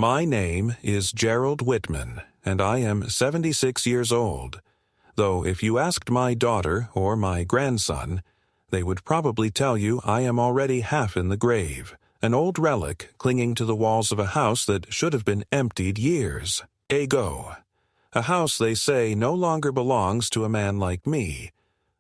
My name is Gerald Whitman, and I am 76 years old, though if you asked my daughter or my grandson, they would probably tell you I am already half in the grave, an old relic clinging to the walls of a house that should have been emptied years ago. A house they say no longer belongs to a man like me,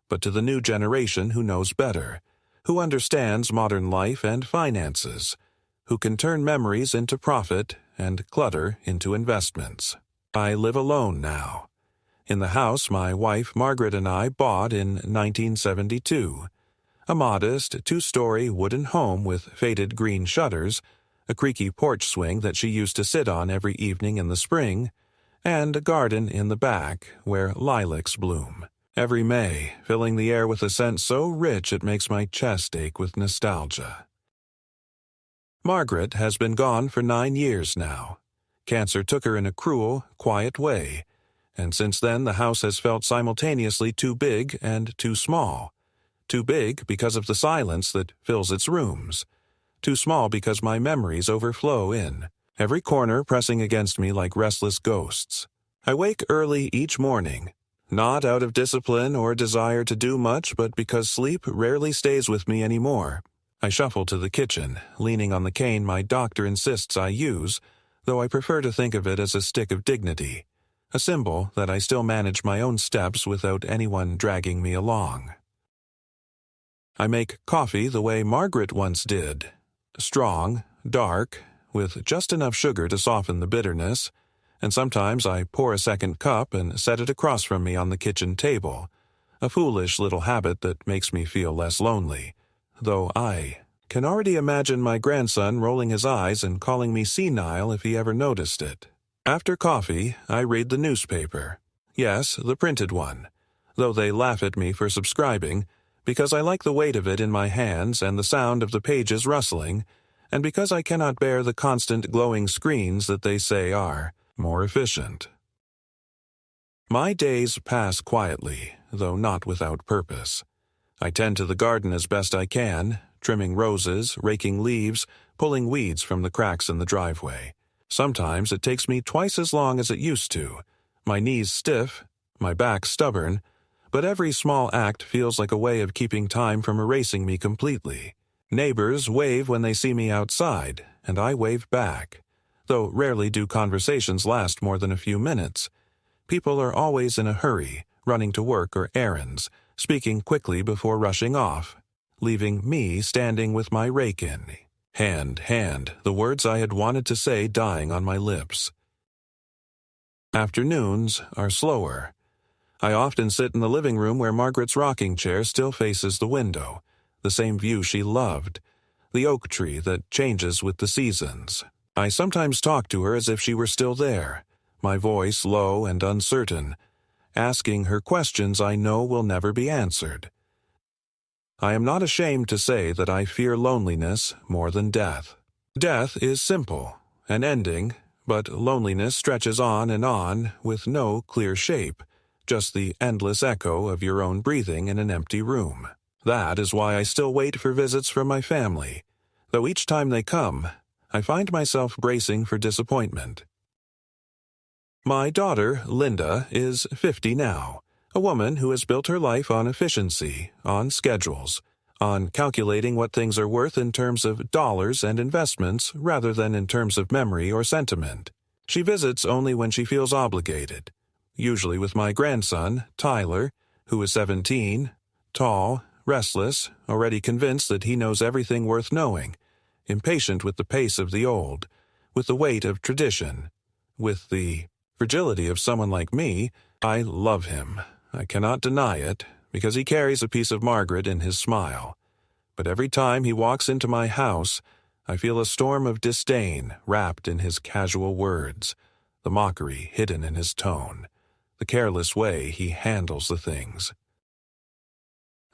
but to the new generation who knows better, who understands modern life and finances, who can turn memories into profit and clutter into investments. I live alone now. In the house my wife Margaret and I bought in 1972, a modest two-story wooden home with faded green shutters, a creaky porch swing that she used to sit on every evening in the spring, and a garden in the back where lilacs bloom every May, filling the air with a scent so rich it makes my chest ache with nostalgia. Margaret has been gone for 9 years now. Cancer took her in a cruel, quiet way, and since then the house has felt simultaneously too big and too small. Too big because of the silence that fills its rooms. Too small because my memories overflow in, every corner pressing against me like restless ghosts. I wake early each morning, not out of discipline or desire to do much, but because sleep rarely stays with me anymore. I shuffle to the kitchen, leaning on the cane my doctor insists I use, though I prefer to think of it as a stick of dignity, a symbol that I still manage my own steps without anyone dragging me along. I make coffee the way Margaret once did, strong, dark, with just enough sugar to soften the bitterness, and sometimes I pour a second cup and set it across from me on the kitchen table, a foolish little habit that makes me feel less lonely, though I can already imagine my grandson rolling his eyes and calling me senile if he ever noticed it. After coffee, I read the newspaper. Yes, the printed one, though they laugh at me for subscribing, because I like the weight of it in my hands and the sound of the pages rustling, and because I cannot bear the constant glowing screens that they say are more efficient. My days pass quietly, though not without purpose. I tend to the garden as best I can, trimming roses, raking leaves, pulling weeds from the cracks in the driveway. Sometimes it takes me twice as long as it used to, my knees stiff, my back stubborn, but every small act feels like a way of keeping time from erasing me completely. Neighbors wave when they see me outside, and I wave back, though rarely do conversations last more than a few minutes. People are always in a hurry, running to work or errands, speaking quickly before rushing off, leaving me standing with my rake in hand, the words I had wanted to say dying on my lips. Afternoons are slower. I often sit in the living room where Margaret's rocking chair still faces the window, the same view she loved, the oak tree that changes with the seasons. I sometimes talk to her as if she were still there, my voice low and uncertain, asking her questions I know will never be answered. I am not ashamed to say that I fear loneliness more than death. Death is simple, an ending, but loneliness stretches on with no clear shape, just the endless echo of your own breathing in an empty room. That is why I still wait for visits from my family, though each time they come, I find myself bracing for disappointment. My daughter, Linda, is 50 now, a woman who has built her life on efficiency, on schedules, on calculating what things are worth in terms of dollars and investments rather than in terms of memory or sentiment. She visits only when she feels obligated, usually with my grandson, Tyler, who is 17, tall, restless, already convinced that he knows everything worth knowing, impatient with the pace of the old, with the weight of tradition, with the fragility of someone like me. I love him. I cannot deny it, because he carries a piece of Margaret in his smile. But every time he walks into my house, I feel a storm of disdain wrapped in his casual words, the mockery hidden in his tone, the careless way he handles the things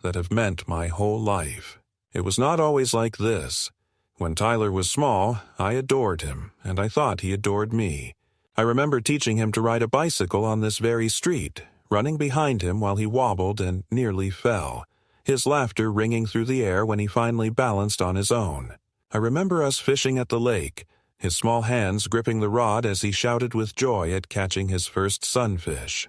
that have meant my whole life. It was not always like this. When Tyler was small, I adored him, and I thought he adored me. I remember teaching him to ride a bicycle on this very street, running behind him while he wobbled and nearly fell, his laughter ringing through the air when he finally balanced on his own. I remember us fishing at the lake, his small hands gripping the rod as he shouted with joy at catching his first sunfish.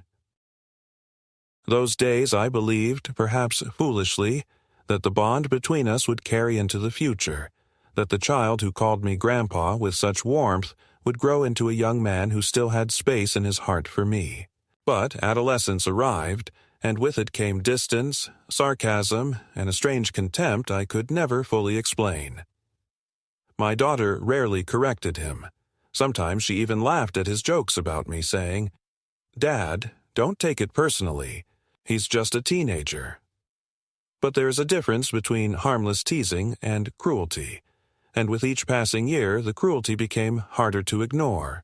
Those days I believed, perhaps foolishly, that the bond between us would carry into the future, that the child who called me Grandpa with such warmth would grow into a young man who still had space in his heart for me. But adolescence arrived, and with it came distance, sarcasm, and a strange contempt I could never fully explain. My daughter rarely corrected him. Sometimes she even laughed at his jokes about me, saying, "Dad, don't take it personally. He's just a teenager." But there's a difference between harmless teasing and cruelty, and with each passing year the cruelty became harder to ignore.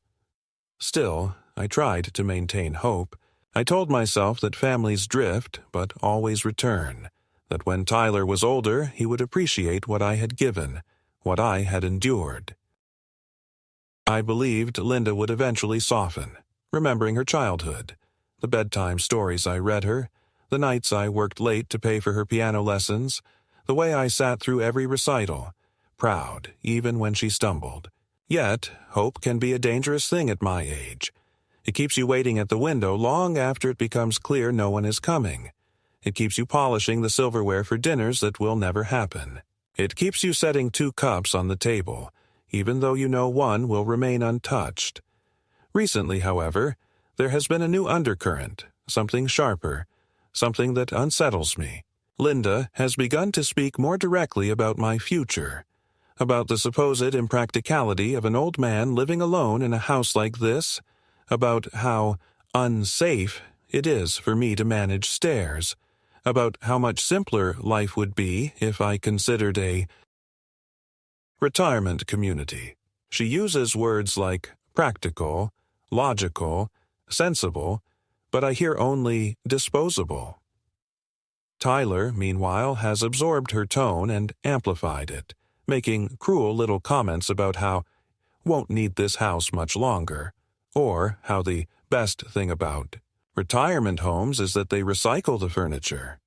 Still, I tried to maintain hope. I told myself that families drift, but always return, that when Tyler was older he would appreciate what I had given, what I had endured. I believed Linda would eventually soften, remembering her childhood, the bedtime stories I read her, the nights I worked late to pay for her piano lessons, the way I sat through every recital, proud even when she stumbled. Yet, hope can be a dangerous thing at my age. It keeps you waiting at the window long after it becomes clear no one is coming. It keeps you polishing the silverware for dinners that will never happen. It keeps you setting 2 cups on the table, even though you know one will remain untouched. Recently, however, there has been a new undercurrent, something sharper, something that unsettles me. Linda has begun to speak more directly about my future, about the supposed impracticality of an old man living alone in a house like this, about how unsafe it is for me to manage stairs, about how much simpler life would be if I considered a retirement community. She uses words like practical, logical, sensible, but I hear only disposable. Tyler, meanwhile, has absorbed her tone and amplified it, making cruel little comments about how won't need this house much longer, or how the best thing about retirement homes is that they recycle the furniture.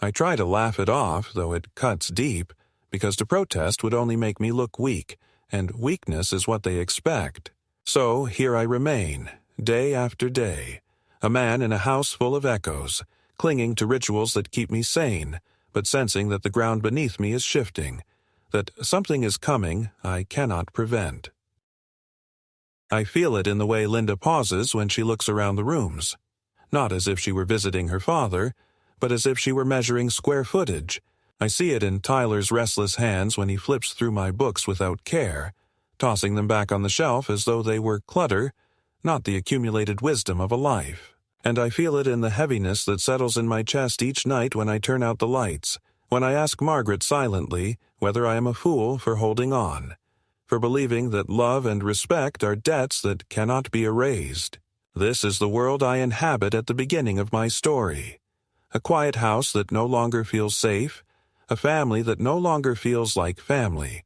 I try to laugh it off, though it cuts deep, because to protest would only make me look weak, and weakness is what they expect. So here I remain, day after day, a man in a house full of echoes, clinging to rituals that keep me sane, but sensing that the ground beneath me is shifting, that something is coming I cannot prevent. I feel it in the way Linda pauses when she looks around the rooms, not as if she were visiting her father, but as if she were measuring square footage. I see it in Tyler's restless hands when he flips through my books without care, tossing them back on the shelf as though they were clutter, not the accumulated wisdom of a life. And I feel it in the heaviness that settles in my chest each night when I turn out the lights, when I ask Margaret silently whether I am a fool for holding on, for believing that love and respect are debts that cannot be erased. This is the world I inhabit at the beginning of my story. A quiet house that no longer feels safe, a family that no longer feels like family,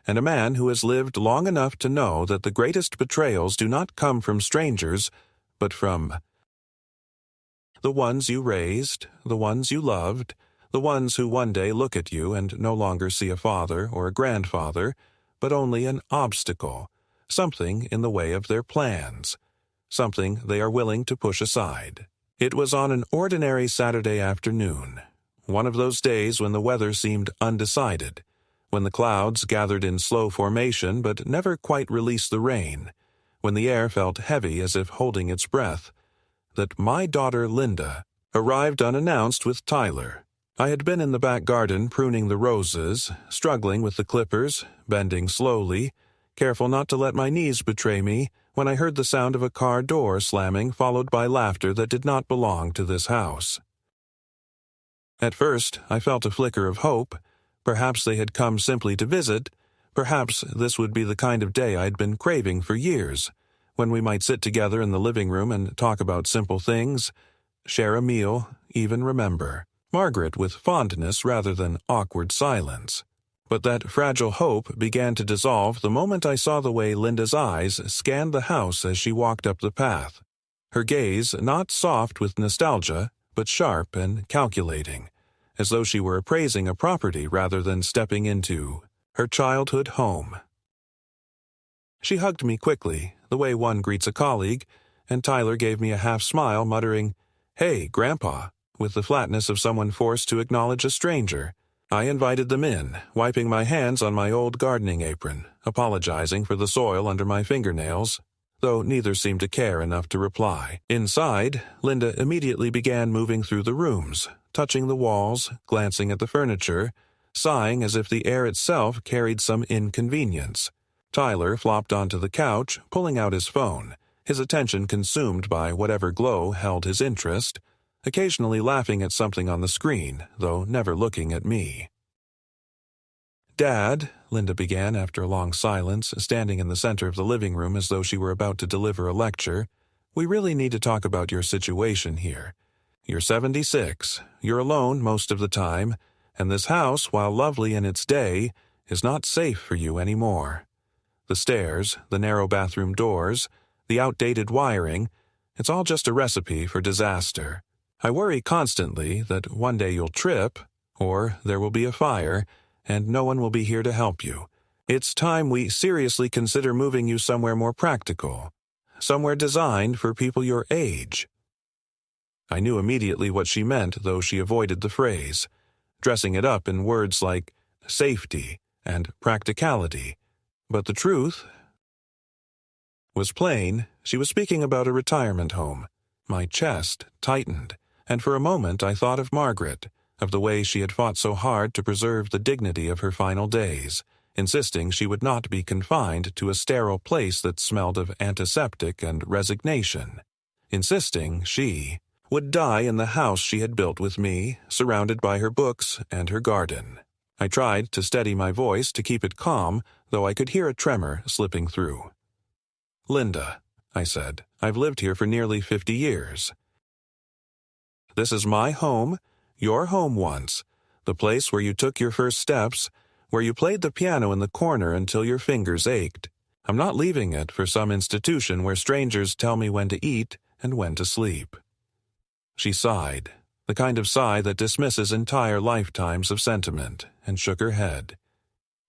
and a man who has lived long enough to know that the greatest betrayals do not come from strangers, but from the ones you raised, the ones you loved, the ones who one day look at you and no longer see a father or a grandfather, but only an obstacle, something in the way of their plans, something they are willing to push aside. It was on an ordinary Saturday afternoon, one of those days when the weather seemed undecided, when the clouds gathered in slow formation but never quite released the rain, when the air felt heavy as if holding its breath, that my daughter Linda arrived unannounced with Tyler. I had been in the back garden pruning the roses, struggling with the clippers, bending slowly, careful not to let my knees betray me, when I heard the sound of a car door slamming followed by laughter that did not belong to this house. At first, I felt a flicker of hope. Perhaps they had come simply to visit. Perhaps this would be the kind of day I had been craving for years, when we might sit together in the living room and talk about simple things, share a meal, even remember. Margaret with fondness rather than awkward silence. But that fragile hope began to dissolve the moment I saw the way Linda's eyes scanned the house as she walked up the path, her gaze not soft with nostalgia, but sharp and calculating, as though she were appraising a property rather than stepping into her childhood home. She hugged me quickly, the way one greets a colleague, and Tyler gave me a half-smile, muttering, "Hey, Grandpa," with the flatness of someone forced to acknowledge a stranger. I invited them in, wiping my hands on my old gardening apron, apologizing for the soil under my fingernails, though neither seemed to care enough to reply. Inside, Linda immediately began moving through the rooms, touching the walls, glancing at the furniture, sighing as if the air itself carried some inconvenience. Tyler flopped onto the couch, pulling out his phone, his attention consumed by whatever glow held his interest, occasionally laughing at something on the screen, though never looking at me. "Dad," Linda began after a long silence, standing in the center of the living room as though she were about to deliver a lecture, "we really need to talk about your situation here. You're 76, you're alone most of the time, and this house, while lovely in its day, is not safe for you anymore. The stairs, the narrow bathroom doors, the outdated wiring, it's all just a recipe for disaster. I worry constantly that one day you'll trip, or there will be a fire, and no one will be here to help you. It's time we seriously consider moving you somewhere more practical, somewhere designed for people your age." I knew immediately what she meant, though she avoided the phrase, dressing it up in words like safety and practicality. But the truth was plain. She was speaking about a retirement home. My chest tightened, and for a moment I thought of Margaret, of the way she had fought so hard to preserve the dignity of her final days, insisting she would not be confined to a sterile place that smelled of antiseptic and resignation, insisting she would die in the house she had built with me, surrounded by her books and her garden. I tried to steady my voice to keep it calm, though I could hear a tremor slipping through. "Linda," I said, "I've lived here for nearly 50 years. This is my home, your home once, the place where you took your first steps, where you played the piano in the corner until your fingers ached. I'm not leaving it for some institution where strangers tell me when to eat and when to sleep." She sighed, the kind of sigh that dismisses entire lifetimes of sentiment, and shook her head.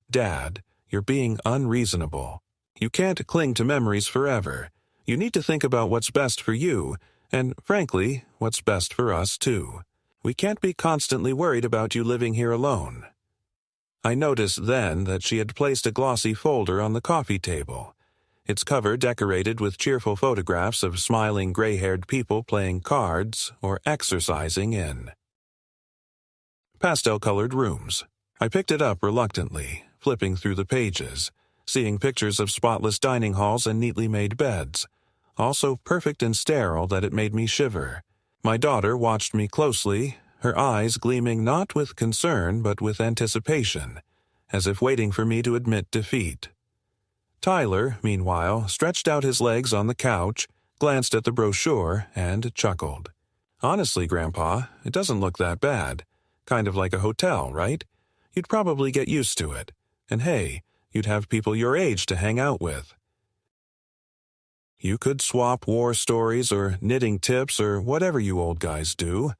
"Dad, you're being unreasonable. You can't cling to memories forever. You need to think about what's best for you, and, frankly, what's best for us, too. We can't be constantly worried about you living here alone." I noticed then that she had placed a glossy folder on the coffee table, its cover decorated with cheerful photographs of smiling gray-haired people playing cards or exercising in pastel-colored rooms. I picked it up reluctantly, flipping through the pages, seeing pictures of spotless dining halls and neatly made beds, all so perfect and sterile that it made me shiver. My daughter watched me closely, her eyes gleaming not with concern but with anticipation, as if waiting for me to admit defeat. Tyler, meanwhile, stretched out his legs on the couch, glanced at the brochure, and chuckled. "Honestly, Grandpa, it doesn't look that bad. Kind of like a hotel, right? You'd probably get used to it. And hey, you'd have people your age to hang out with. You could swap war stories or knitting tips or whatever you old guys do."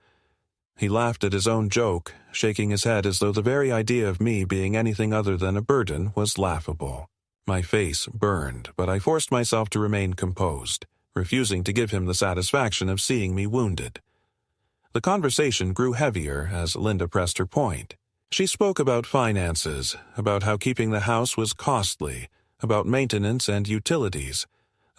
He laughed at his own joke, shaking his head as though the very idea of me being anything other than a burden was laughable. My face burned, but I forced myself to remain composed, refusing to give him the satisfaction of seeing me wounded. The conversation grew heavier as Linda pressed her point. She spoke about finances, about how keeping the house was costly, about maintenance and utilities,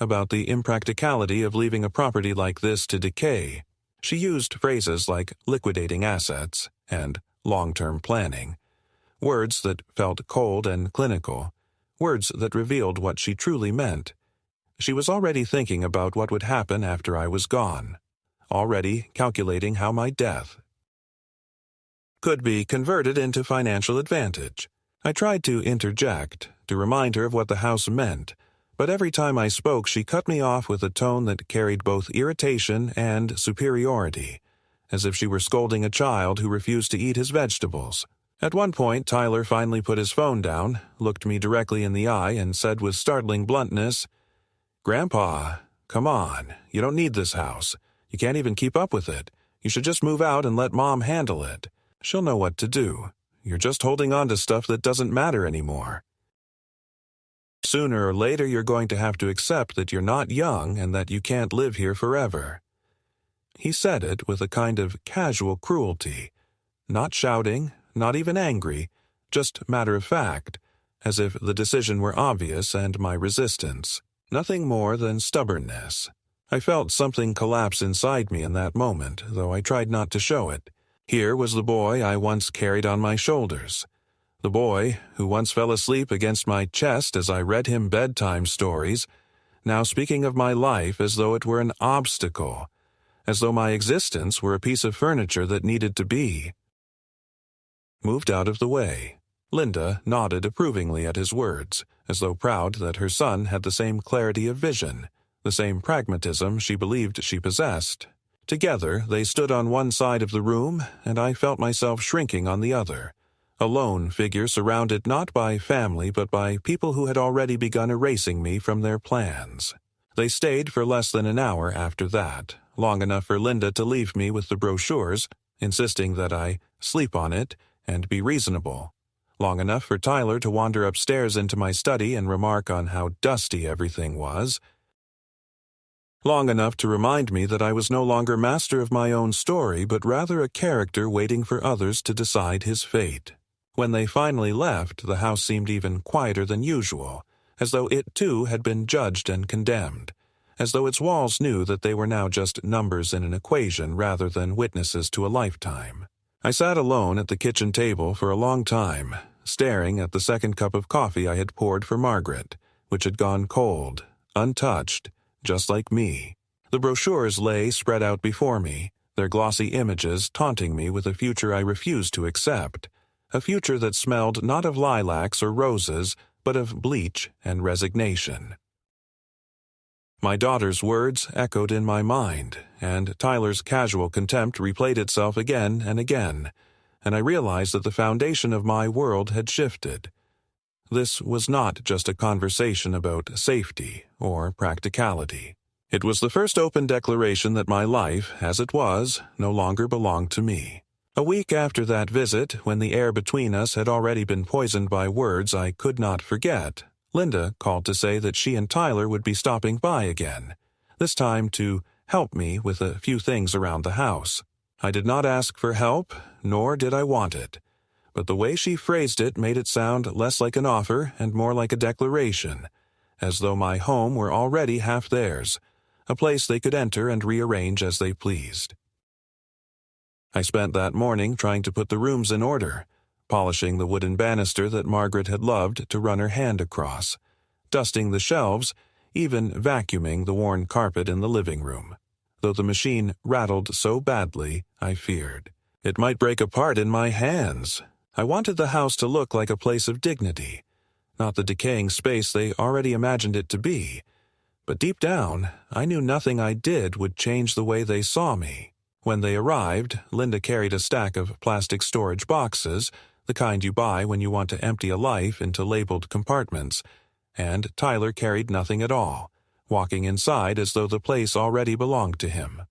about the impracticality of leaving a property like this to decay. She used phrases like liquidating assets and long-term planning, words that felt cold and clinical, words that revealed what she truly meant. She was already thinking about what would happen after I was gone, already calculating how my death could be converted into financial advantage. I tried to interject, to remind her of what the house meant, but every time I spoke she cut me off with a tone that carried both irritation and superiority, as if she were scolding a child who refused to eat his vegetables. At one point, Tyler finally put his phone down, looked me directly in the eye, and said with startling bluntness, "Grandpa, come on, you don't need this house. You can't even keep up with it. You should just move out and let Mom handle it. She'll know what to do. You're just holding on to stuff that doesn't matter anymore." Sooner or later you're going to have to accept that you're not young and that you can't live here forever." He said it with a kind of casual cruelty, not shouting, not even angry, just matter of fact, as if the decision were obvious and my resistance. Nothing more than stubbornness. I felt something collapse inside me in that moment, though I tried not to show it. Here was the boy I once carried on my shoulders. The boy who once fell asleep against my chest as I read him bedtime stories, now speaking of my life as though it were an obstacle, as though my existence were a piece of furniture that needed to be moved out of the way. Linda nodded approvingly at his words, as though proud that her son had the same clarity of vision, the same pragmatism she believed she possessed. Together they stood on one side of the room, and I felt myself shrinking on the other, a lone figure surrounded not by family but by people who had already begun erasing me from their plans. They stayed for less than an hour after that, long enough for Linda to leave me with the brochures, insisting that I sleep on it and be reasonable, long enough for Tyler to wander upstairs into my study and remark on how dusty everything was, long enough to remind me that I was no longer master of my own story but rather a character waiting for others to decide his fate. When they finally left, the house seemed even quieter than usual, as though it too had been judged and condemned, as though its walls knew that they were now just numbers in an equation rather than witnesses to a lifetime. I sat alone at the kitchen table for a long time, staring at the second cup of coffee I had poured for Margaret, which had gone cold, untouched, just like me. The brochures lay spread out before me, their glossy images taunting me with a future I refused to accept, a future that smelled not of lilacs or roses, but of bleach and resignation. My daughter's words echoed in my mind, and Tyler's casual contempt replayed itself again and again, and I realized that the foundation of my world had shifted. This was not just a conversation about safety or practicality. It was the first open declaration that my life, as it was, no longer belonged to me. A week after that visit, when the air between us had already been poisoned by words I could not forget, Linda called to say that she and Tyler would be stopping by again, this time to help me with a few things around the house. I did not ask for help, nor did I want it, but the way she phrased it made it sound less like an offer and more like a declaration, as though my home were already half theirs, a place they could enter and rearrange as they pleased. I spent that morning trying to put the rooms in order, polishing the wooden banister that Margaret had loved to run her hand across, dusting the shelves, even vacuuming the worn carpet in the living room. Though the machine rattled so badly, I feared it might break apart in my hands. I wanted the house to look like a place of dignity, not the decaying space they already imagined it to be. But deep down, I knew nothing I did would change the way they saw me. When they arrived, Linda carried a stack of plastic storage boxes, the kind you buy when you want to empty a life into labeled compartments, and Tyler carried nothing at all, walking inside as though the place already belonged to him.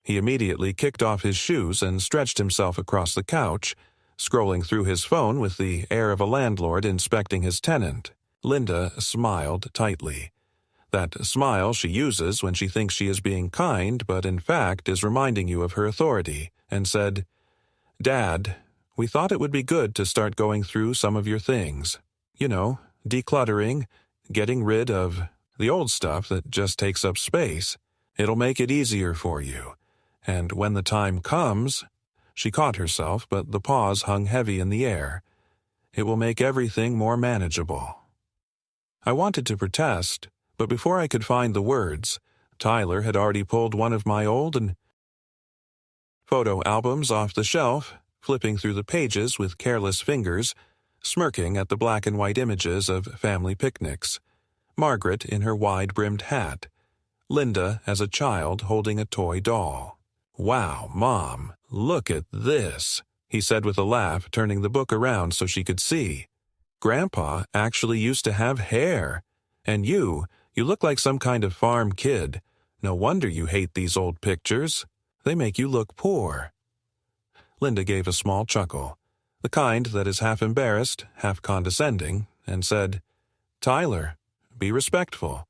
He immediately kicked off his shoes and stretched himself across the couch, scrolling through his phone with the air of a landlord inspecting his tenant. Linda smiled tightly. That smile she uses when she thinks she is being kind but in fact is reminding you of her authority, and said, "Dad, we thought it would be good to start going through some of your things. You know, decluttering, getting rid of the old stuff that just takes up space. It'll make it easier for you. And when the time comes," she caught herself, but the pause hung heavy in the air, "it will make everything more manageable." I wanted to protest, but before I could find the words, Tyler had already pulled one of my old photo albums off the shelf, flipping through the pages with careless fingers, smirking at the black and white images of family picnics. Margaret in her wide-brimmed hat. Linda as a child holding a toy doll. "Wow, Mom, look at this," he said with a laugh, turning the book around so she could see. "Grandpa actually used to have hair. And you look like some kind of farm kid. No wonder you hate these old pictures. They make you look poor." Linda gave a small chuckle, the kind that is half embarrassed, half condescending, and said, Tyler, be respectful.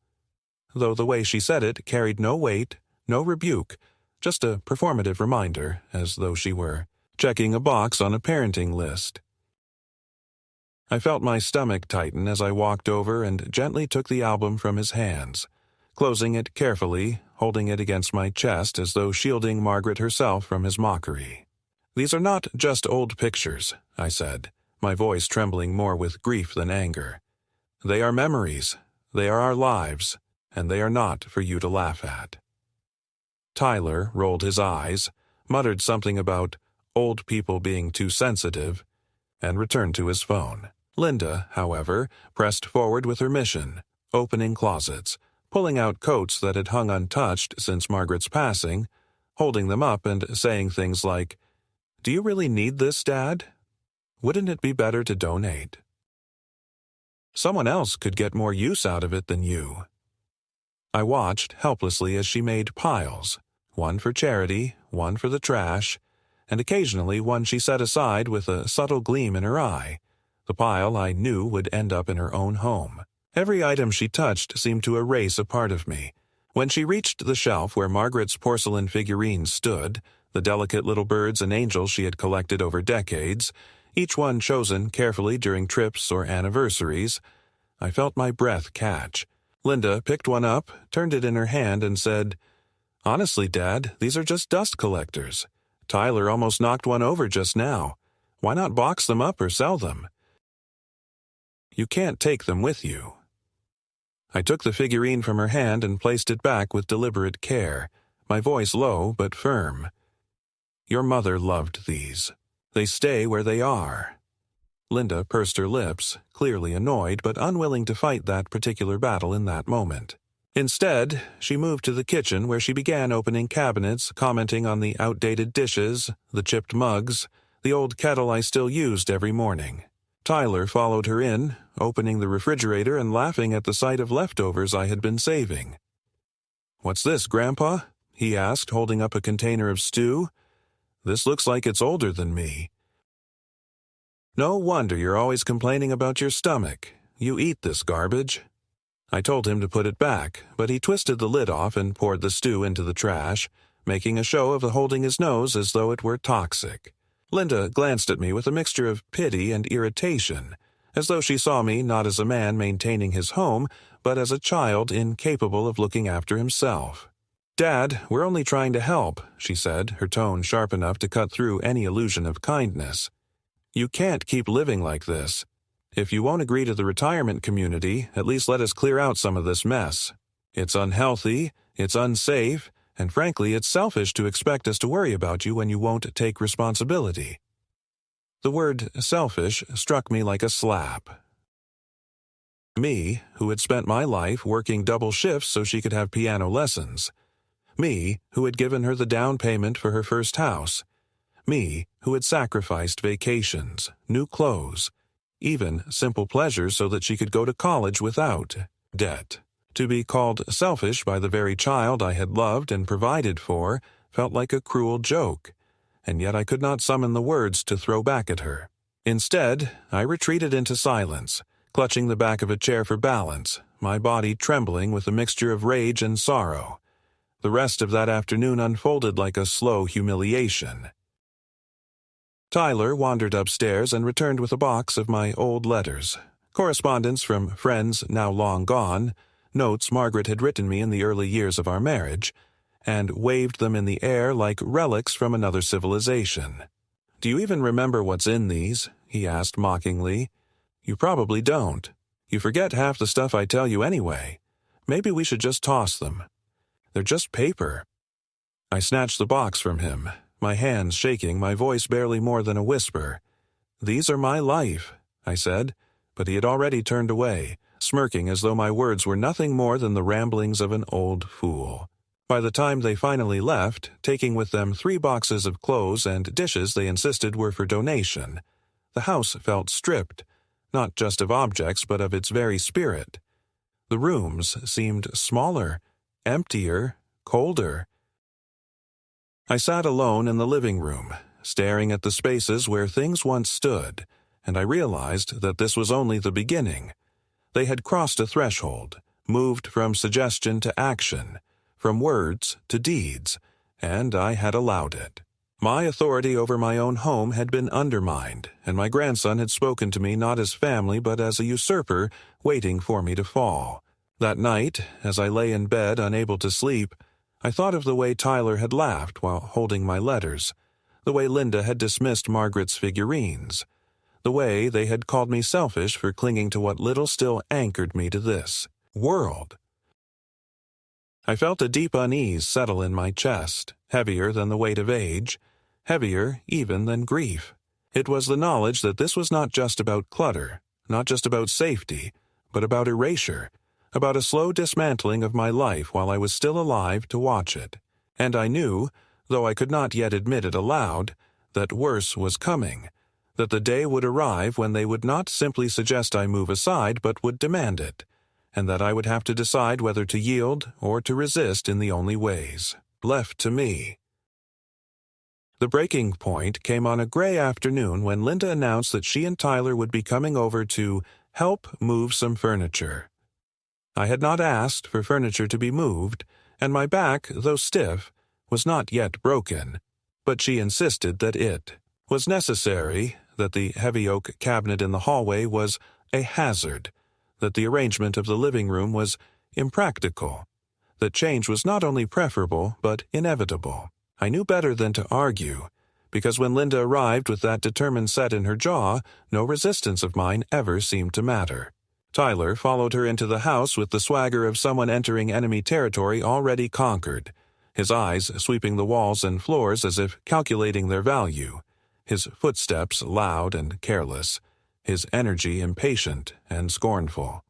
Though the way she said it carried no weight, no rebuke, just a performative reminder, as though she were checking a box on a parenting list. I felt my stomach tighten as I walked over and gently took the album from his hands, closing it carefully, holding it against my chest as though shielding Margaret herself from his mockery. "These are not just old pictures," I said, my voice trembling more with grief than anger. "They are memories, they are our lives, and they are not for you to laugh at." Tyler rolled his eyes, muttered something about old people being too sensitive, and returned to his phone. Linda, however, pressed forward with her mission, opening closets, pulling out coats that had hung untouched since Margaret's passing, holding them up and saying things like, "Do you really need this, Dad? Wouldn't it be better to donate? Someone else could get more use out of it than you." I watched helplessly as she made piles, one for charity, one for the trash, and occasionally one she set aside with a subtle gleam in her eye. The pile I knew would end up in her own home. Every item she touched seemed to erase a part of me. When she reached the shelf where Margaret's porcelain figurines stood, the delicate little birds and angels she had collected over decades, each one chosen carefully during trips or anniversaries, I felt my breath catch. Linda picked one up, turned it in her hand, and said, "Honestly, Dad, these are just dust collectors. Tyler almost knocked one over just now. Why not box them up or sell them? You can't take them with you." I took the figurine from her hand and placed it back with deliberate care, my voice low but firm. "Your mother loved these. They stay where they are." Linda pursed her lips, clearly annoyed but unwilling to fight that particular battle in that moment. Instead, she moved to the kitchen where she began opening cabinets, commenting on the outdated dishes, the chipped mugs, the old kettle I still used every morning. Tyler followed her in, opening the refrigerator and laughing at the sight of leftovers I had been saving. "What's this, Grandpa?" he asked, holding up a container of stew. "This looks like it's older than me." "No wonder you're always complaining about your stomach. You eat this garbage." I told him to put it back, but he twisted the lid off and poured the stew into the trash, making a show of holding his nose as though it were toxic. Linda glanced at me with a mixture of pity and irritation, as though she saw me not as a man maintaining his home, but as a child incapable of looking after himself. "Dad, we're only trying to help," she said, her tone sharp enough to cut through any illusion of kindness. "You can't keep living like this. If you won't agree to the retirement community, at least let us clear out some of this mess. It's unhealthy, it's unsafe, and frankly, it's selfish to expect us to worry about you when you won't take responsibility." The word selfish struck me like a slap. Me, who had spent my life working double shifts so she could have piano lessons. Me, who had given her the down payment for her first house. Me, who had sacrificed vacations, new clothes, even simple pleasures so that she could go to college without debt. To be called selfish by the very child I had loved and provided for felt like a cruel joke, and yet I could not summon the words to throw back at her. Instead, I retreated into silence, clutching the back of a chair for balance, my body trembling with a mixture of rage and sorrow. The rest of that afternoon unfolded like a slow humiliation. Tyler wandered upstairs and returned with a box of my old letters, correspondence from friends now long gone, notes Margaret had written me in the early years of our marriage, and waved them in the air like relics from another civilization. "Do you even remember what's in these?" he asked mockingly. "You probably don't. You forget half the stuff I tell you anyway. Maybe we should just toss them. They're just paper." I snatched the box from him, my hands shaking, my voice barely more than a whisper. "These are my life," I said, but he had already turned away, smirking as though my words were nothing more than the ramblings of an old fool. By the time they finally left, taking with them 3 boxes of clothes and dishes they insisted were for donation, the house felt stripped, not just of objects but of its very spirit. The rooms seemed smaller, emptier, colder. I sat alone in the living room, staring at the spaces where things once stood, and I realized that this was only the beginning. They had crossed a threshold, moved from suggestion to action, from words to deeds, and I had allowed it. My authority over my own home had been undermined, and my grandson had spoken to me not as family but as a usurper waiting for me to fall. That night, as I lay in bed unable to sleep, I thought of the way Tyler had laughed while holding my letters, the way Linda had dismissed Margaret's figurines, the way they had called me selfish for clinging to what little still anchored me to this world. I felt a deep unease settle in my chest, heavier than the weight of age, heavier even than grief. It was the knowledge that this was not just about clutter, not just about safety, but about erasure, about a slow dismantling of my life while I was still alive to watch it. And I knew, though I could not yet admit it aloud, that worse was coming, that the day would arrive when they would not simply suggest I move aside but would demand it, and that I would have to decide whether to yield or to resist in the only ways left to me. The breaking point came on a gray afternoon when Linda announced that she and Tyler would be coming over to help move some furniture. I had not asked for furniture to be moved, and my back, though stiff, was not yet broken, but she insisted that it was necessary, that the heavy oak cabinet in the hallway was a hazard, that the arrangement of the living room was impractical, that change was not only preferable but inevitable. I knew better than to argue, because when Linda arrived with that determined set in her jaw, no resistance of mine ever seemed to matter. Tyler followed her into the house with the swagger of someone entering enemy territory already conquered, his eyes sweeping the walls and floors as if calculating their value, his footsteps loud and careless, his energy impatient and scornful.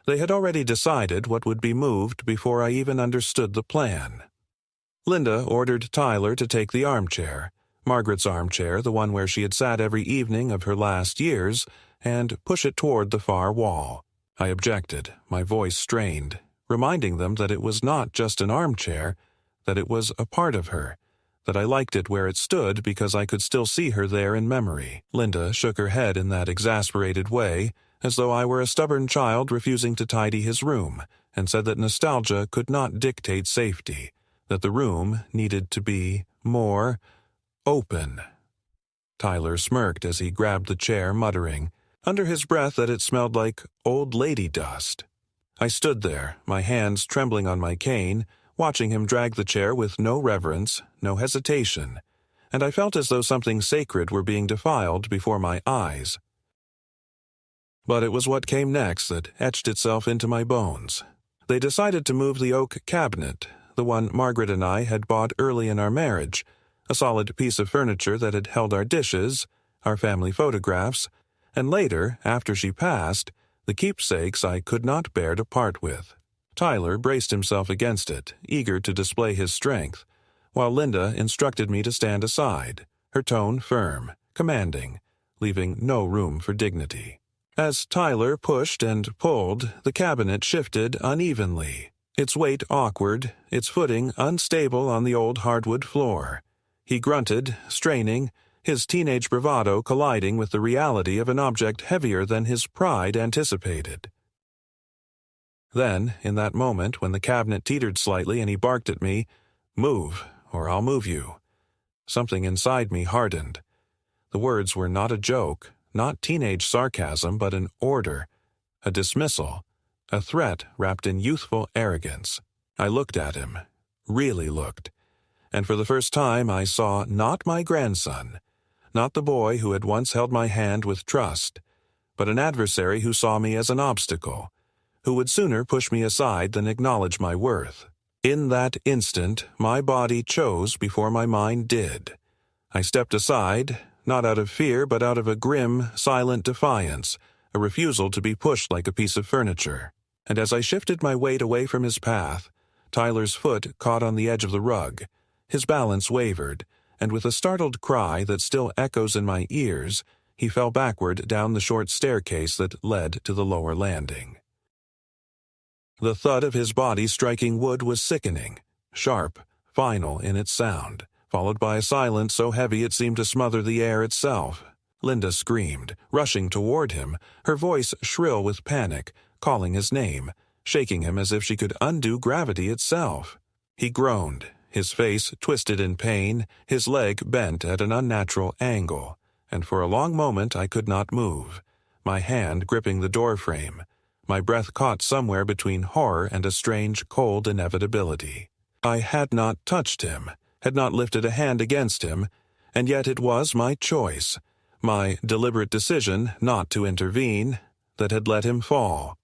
They had already decided what would be moved before I even understood the plan. Linda ordered Tyler to take the armchair, Margaret's armchair, the one where she had sat every evening of her last years, and push it toward the far wall. I objected, my voice strained, reminding them that it was not just an armchair, that it was a part of her, that I liked it where it stood because I could still see her there in memory. Linda shook her head in that exasperated way, as though I were a stubborn child refusing to tidy his room, and said that nostalgia could not dictate safety, that the room needed to be more open. Tyler smirked as he grabbed the chair, muttering, under his breath, that it smelled like old lady dust. I stood there, my hands trembling on my cane, watching him drag the chair with no reverence, no hesitation, and I felt as though something sacred were being defiled before my eyes. But it was what came next that etched itself into my bones. They decided to move the oak cabinet, the one Margaret and I had bought early in our marriage, a solid piece of furniture that had held our dishes, our family photographs, and later, after she passed, the keepsakes I could not bear to part with. Tyler braced himself against it, eager to display his strength, while Linda instructed me to stand aside, her tone firm, commanding, leaving no room for dignity. As Tyler pushed and pulled, the cabinet shifted unevenly, its weight awkward, its footing unstable on the old hardwood floor. He grunted, straining, his teenage bravado colliding with the reality of an object heavier than his pride anticipated. Then, in that moment when the cabinet teetered slightly and he barked at me, "Move, or I'll move you," something inside me hardened. The words were not a joke, not teenage sarcasm, but an order, a dismissal, a threat wrapped in youthful arrogance. I looked at him, really looked, and for the first time I saw not my grandson, not the boy who had once held my hand with trust, but an adversary who saw me as an obstacle, who would sooner push me aside than acknowledge my worth. In that instant, my body chose before my mind did. I stepped aside, not out of fear but out of a grim, silent defiance, a refusal to be pushed like a piece of furniture. And as I shifted my weight away from his path, Tyler's foot caught on the edge of the rug, his balance wavered, and with a startled cry that still echoes in my ears, he fell backward down the short staircase that led to the lower landing. The thud of his body striking wood was sickening, sharp, final in its sound, followed by a silence so heavy it seemed to smother the air itself. Linda screamed, rushing toward him, her voice shrill with panic, calling his name, shaking him as if she could undo gravity itself. He groaned, his face twisted in pain, his leg bent at an unnatural angle, and for a long moment I could not move, my hand gripping the doorframe, my breath caught somewhere between horror and a strange, cold inevitability. I had not touched him, had not lifted a hand against him, and yet it was my choice, my deliberate decision not to intervene, that had let him fall.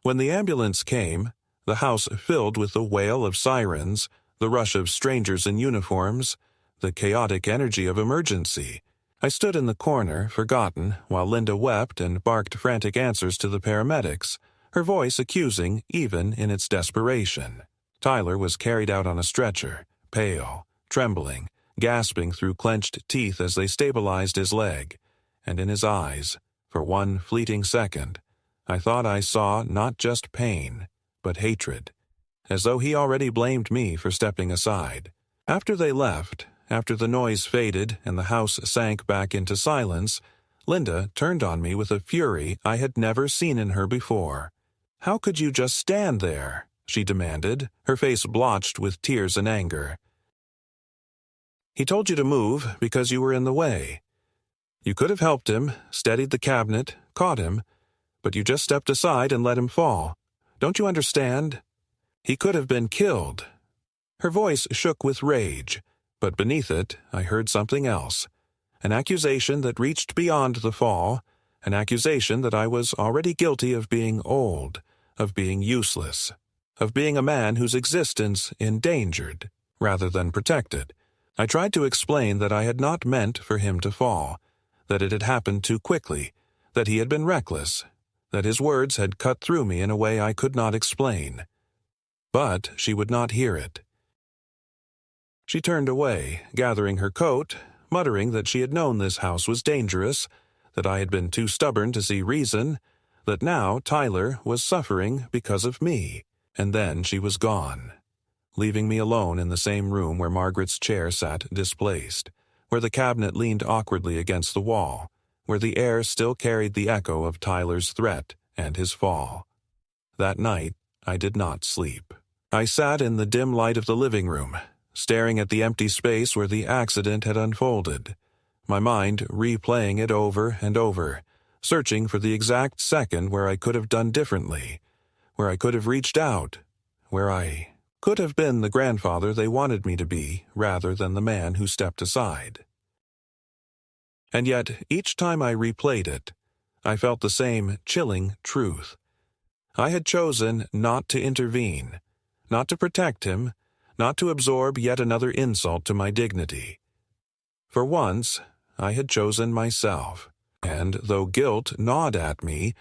When the ambulance came, the house filled with the wail of sirens, the rush of strangers in uniforms, the chaotic energy of emergency, I stood in the corner, forgotten, while Linda wept and barked frantic answers to the paramedics, her voice accusing even in its desperation. Tyler was carried out on a stretcher, pale, trembling, gasping through clenched teeth as they stabilized his leg, and in his eyes, for one fleeting second, I thought I saw not just pain, but hatred, as though he already blamed me for stepping aside. After they left, after the noise faded and the house sank back into silence, Linda turned on me with a fury I had never seen in her before. "How could you just stand there?" she demanded, her face blotched with tears and anger. "He told you to move because you were in the way. You could have helped him, steadied the cabinet, caught him, but you just stepped aside and let him fall. Don't you understand? He could have been killed." Her voice shook with rage, but beneath it I heard something else, an accusation that reached beyond the fall, an accusation that I was already guilty of being old, of being useless, of being a man whose existence endangered rather than protected. I tried to explain that I had not meant for him to fall, that it had happened too quickly, that he had been reckless, that his words had cut through me in a way I could not explain. But she would not hear it. She turned away, gathering her coat, muttering that she had known this house was dangerous, that I had been too stubborn to see reason, that now Tyler was suffering because of me, and then she was gone, leaving me alone in the same room where Margaret's chair sat displaced, where the cabinet leaned awkwardly against the wall, where the air still carried the echo of Tyler's threat and his fall. That night I did not sleep. I sat in the dim light of the living room, staring at the empty space where the accident had unfolded, my mind replaying it over and over, searching for the exact second where I could have done differently, where I could have reached out, where I could have been the grandfather they wanted me to be rather than the man who stepped aside. And yet, each time I replayed it, I felt the same chilling truth. I had chosen not to intervene, not to protect him, not to absorb yet another insult to my dignity. For once, I had chosen myself, and though guilt gnawed at me,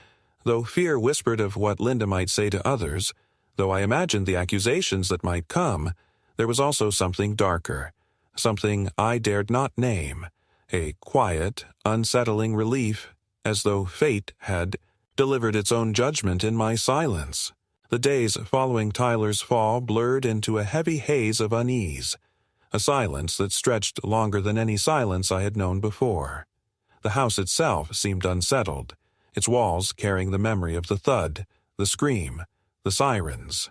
though fear whispered of what Linda might say to others, though I imagined the accusations that might come, there was also something darker, something I dared not name, a quiet, unsettling relief, as though fate had delivered its own judgment in my silence. The days following Tyler's fall blurred into a heavy haze of unease, a silence that stretched longer than any silence I had known before. The house itself seemed unsettled, its walls carrying the memory of the thud, the scream, the sirens.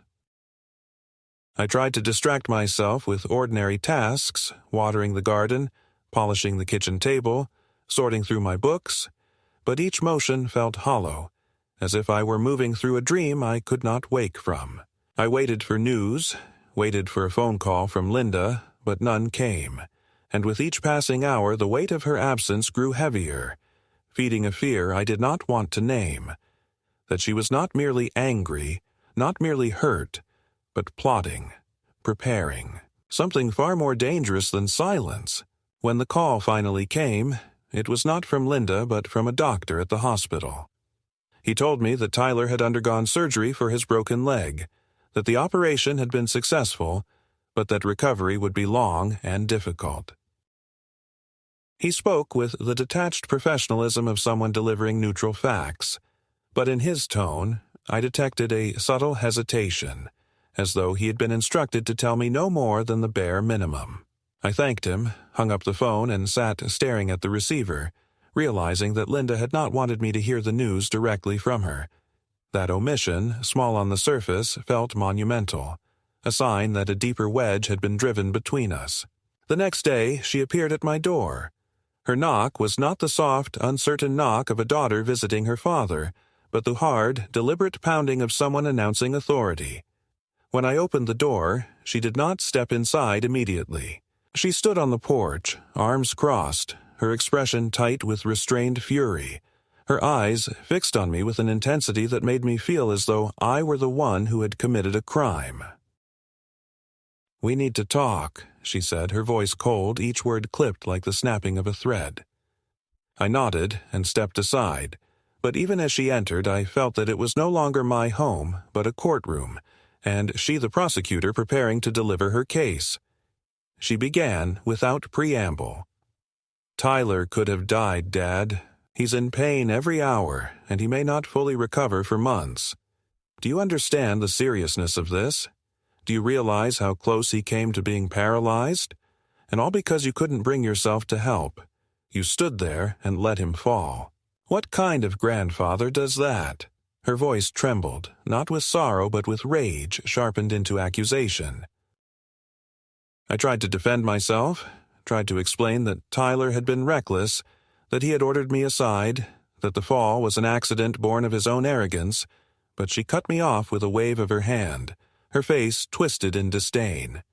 I tried to distract myself with ordinary tasks, watering the garden, polishing the kitchen table, sorting through my books, but each motion felt hollow, as if I were moving through a dream I could not wake from. I waited for news, waited for a phone call from Linda, but none came, and with each passing hour the weight of her absence grew heavier, feeding a fear I did not want to name, that she was not merely angry, not merely hurt, but plotting, preparing, something far more dangerous than silence. When the call finally came, it was not from Linda but from a doctor at the hospital. He told me that Tyler had undergone surgery for his broken leg, that the operation had been successful, but that recovery would be long and difficult. He spoke with the detached professionalism of someone delivering neutral facts, but in his tone I detected a subtle hesitation, as though he had been instructed to tell me no more than the bare minimum. I thanked him, hung up the phone, and sat staring at the receiver, realizing that Linda had not wanted me to hear the news directly from her. That omission, small on the surface, felt monumental, a sign that a deeper wedge had been driven between us. The next day, she appeared at my door. Her knock was not the soft, uncertain knock of a daughter visiting her father, but the hard, deliberate pounding of someone announcing authority. When I opened the door, she did not step inside immediately. She stood on the porch, arms crossed, her expression tight with restrained fury, her eyes fixed on me with an intensity that made me feel as though I were the one who had committed a crime. "We need to talk," she said, her voice cold, each word clipped like the snapping of a thread. I nodded and stepped aside, but even as she entered, I felt that it was no longer my home, but a courtroom, and she the prosecutor preparing to deliver her case. She began without preamble. "Tyler could have died, Dad. He's in pain every hour, and he may not fully recover for months. Do you understand the seriousness of this? Do you realize how close he came to being paralyzed? And all because you couldn't bring yourself to help. You stood there and let him fall. What kind of grandfather does that?" Her voice trembled, not with sorrow but with rage sharpened into accusation. I tried to defend myself, tried to explain that Tyler had been reckless, that he had ordered me aside, that the fall was an accident born of his own arrogance, but she cut me off with a wave of her hand, her face twisted in disdain.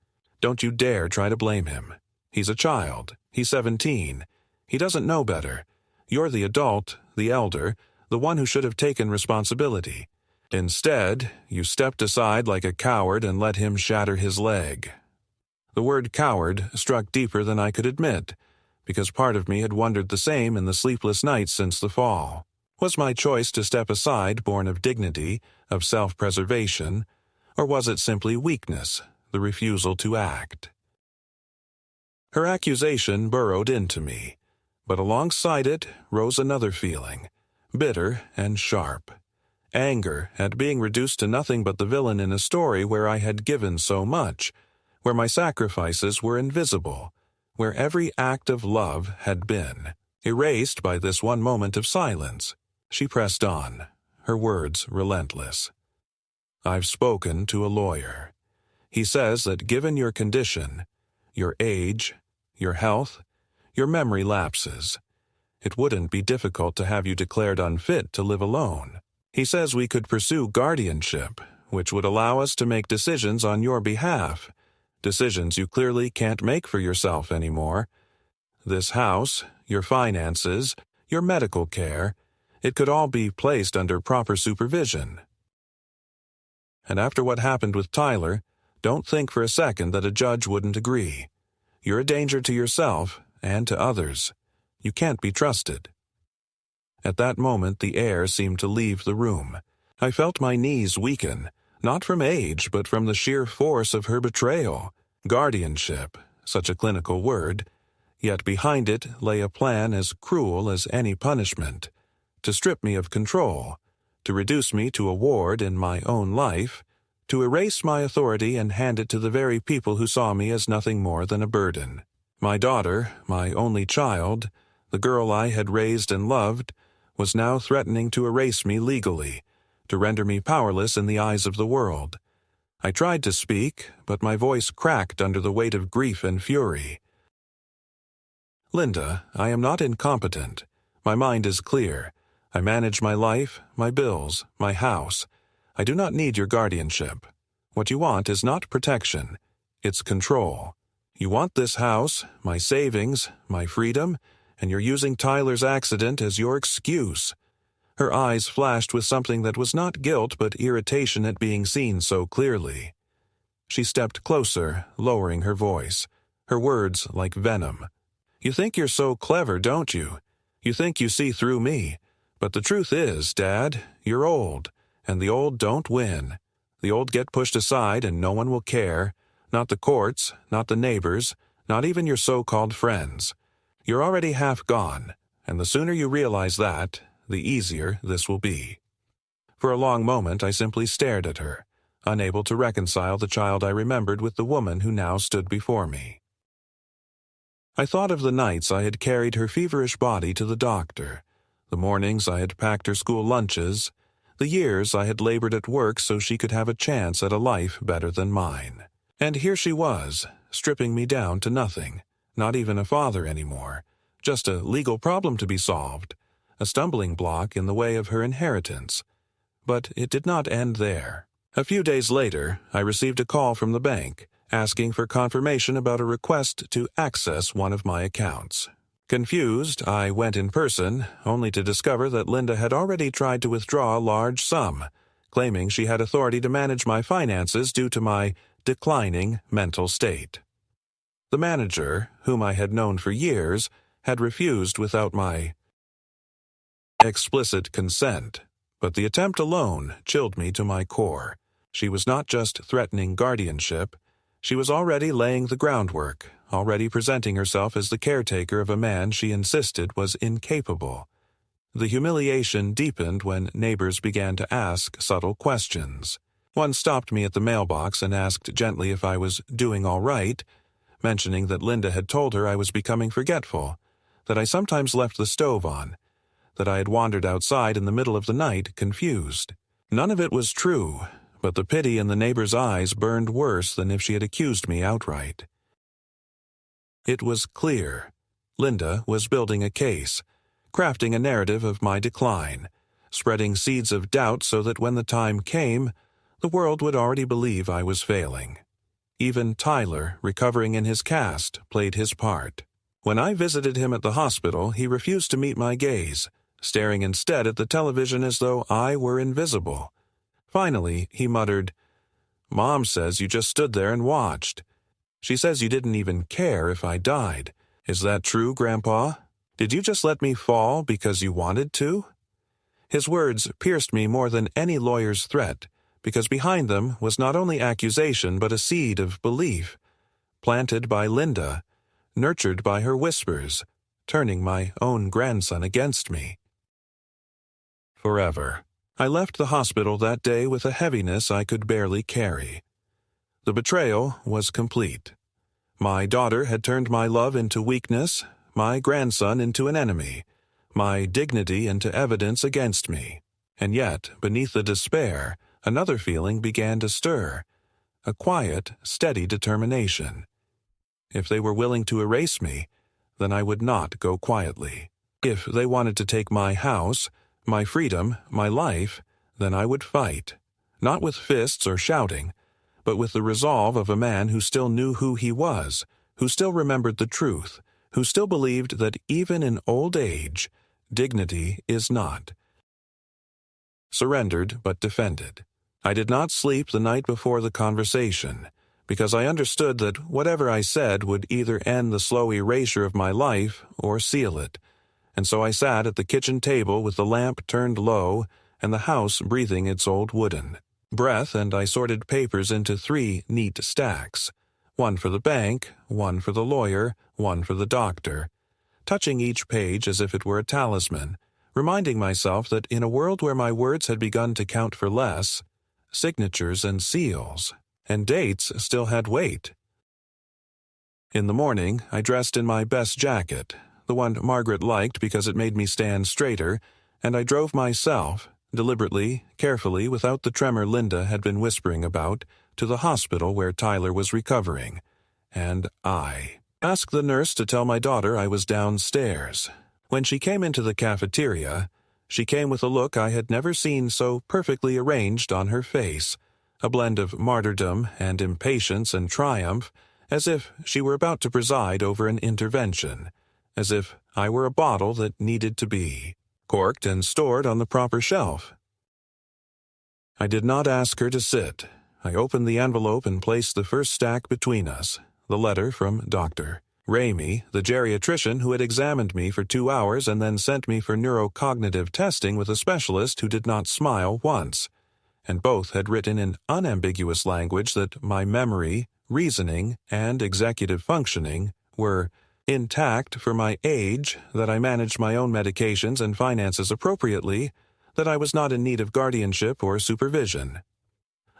"Don't you dare try to blame him. He's a child. He's 17. He doesn't know better. You're the adult, the elder, the one who should have taken responsibility. Instead, you stepped aside like a coward and let him shatter his leg." The word coward struck deeper than I could admit, because part of me had wondered the same in the sleepless nights since the fall. Was my choice to step aside born of dignity, of self-preservation, or was it simply weakness, the refusal to act? Her accusation burrowed into me, but alongside it rose another feeling, bitter and sharp. Anger at being reduced to nothing but the villain in a story where I had given so much, where my sacrifices were invisible, where every act of love had been erased by this one moment of silence. She pressed on, her words relentless. "I've spoken to a lawyer. He says that given your condition, your age, your health, your memory lapses, it wouldn't be difficult to have you declared unfit to live alone. He says we could pursue guardianship, which would allow us to make decisions on your behalf, decisions you clearly can't make for yourself anymore. This house, your finances, your medical care, it could all be placed under proper supervision. And after what happened with Tyler, don't think for a second that a judge wouldn't agree. You're a danger to yourself and to others. You can't be trusted." At that moment, the air seemed to leave the room. I felt my knees weaken, not from age, but from the sheer force of her betrayal. Guardianship, such a clinical word, yet behind it lay a plan as cruel as any punishment, to strip me of control, to reduce me to a ward in my own life, to erase my authority and hand it to the very people who saw me as nothing more than a burden. My daughter, my only child, the girl I had raised and loved, was now threatening to erase me legally, to render me powerless in the eyes of the world. I tried to speak, but my voice cracked under the weight of grief and fury. "Linda, I am not incompetent. My mind is clear. I manage my life, my bills, my house. I do not need your guardianship. What you want is not protection. It's control. You want this house, my savings, my freedom, and you're using Tyler's accident as your excuse." Her eyes flashed with something that was not guilt but irritation at being seen so clearly. She stepped closer, lowering her voice, her words like venom. "You think you're so clever, don't you? You think you see through me. But the truth is, Dad, you're old, and the old don't win. The old get pushed aside and no one will care. Not the courts, not the neighbors, not even your so-called friends. You're already half gone, and the sooner you realize that, the easier this will be." For a long moment I simply stared at her, unable to reconcile the child I remembered with the woman who now stood before me. I thought of the nights I had carried her feverish body to the doctor, the mornings I had packed her school lunches, the years I had labored at work so she could have a chance at a life better than mine. And here she was, stripping me down to nothing, not even a father anymore, just a legal problem to be solved, a stumbling block in the way of her inheritance. But it did not end there. A few days later, I received a call from the bank, asking for confirmation about a request to access one of my accounts. Confused, I went in person, only to discover that Linda had already tried to withdraw a large sum, claiming she had authority to manage my finances due to my declining mental state. The manager, whom I had known for years, had refused without my explicit consent, but the attempt alone chilled me to my core. She was not just threatening guardianship, she was already laying the groundwork, already presenting herself as the caretaker of a man she insisted was incapable. The humiliation deepened when neighbors began to ask subtle questions. One stopped me at the mailbox and asked gently if I was doing all right, mentioning that Linda had told her I was becoming forgetful, that I sometimes left the stove on, that I had wandered outside in the middle of the night, confused. None of it was true, but the pity in the neighbor's eyes burned worse than if she had accused me outright. It was clear. Linda was building a case, crafting a narrative of my decline, spreading seeds of doubt so that when the time came, the world would already believe I was failing. Even Tyler, recovering in his cast, played his part. When I visited him at the hospital, he refused to meet my gaze, staring instead at the television as though I were invisible. Finally, he muttered, "Mom says you just stood there and watched. She says you didn't even care if I died. Is that true, Grandpa? Did you just let me fall because you wanted to?" His words pierced me more than any lawyer's threat, because behind them was not only accusation but a seed of belief, planted by Linda, nurtured by her whispers, turning my own grandson against me. Forever. I left the hospital that day with a heaviness I could barely carry. The betrayal was complete. My daughter had turned my love into weakness, my grandson into an enemy, my dignity into evidence against me. And yet, beneath the despair, another feeling began to stir, a quiet, steady determination. If they were willing to erase me, then I would not go quietly. If they wanted to take my house, my freedom, my life, then I would fight, not with fists or shouting, but with the resolve of a man who still knew who he was, who still remembered the truth, who still believed that even in old age, dignity is not surrendered but defended. I did not sleep the night before the conversation, because I understood that whatever I said would either end the slow erasure of my life or seal it, and so I sat at the kitchen table with the lamp turned low and the house breathing its old wooden breath, and I sorted papers into 3 neat stacks, one for the bank, one for the lawyer, one for the doctor, touching each page as if it were a talisman, reminding myself that in a world where my words had begun to count for less, signatures and seals and dates still had weight. In the morning, I dressed in my best jacket, the one Margaret liked because it made me stand straighter, and I drove myself, deliberately, carefully, without the tremor Linda had been whispering about, to the hospital where Tyler was recovering. And I asked the nurse to tell my daughter I was downstairs. When she came into the cafeteria, she came with a look I had never seen so perfectly arranged on her face, a blend of martyrdom and impatience and triumph, as if she were about to preside over an intervention, as if I were a bottle that needed to be corked and stored on the proper shelf. I did not ask her to sit. I opened the envelope and placed the first stack between us, the letter from Dr. Ramey, the geriatrician who had examined me for 2 hours and then sent me for neurocognitive testing with a specialist who did not smile once, and both had written in unambiguous language that my memory, reasoning, and executive functioning were intact for my age, that I managed my own medications and finances appropriately, that I was not in need of guardianship or supervision.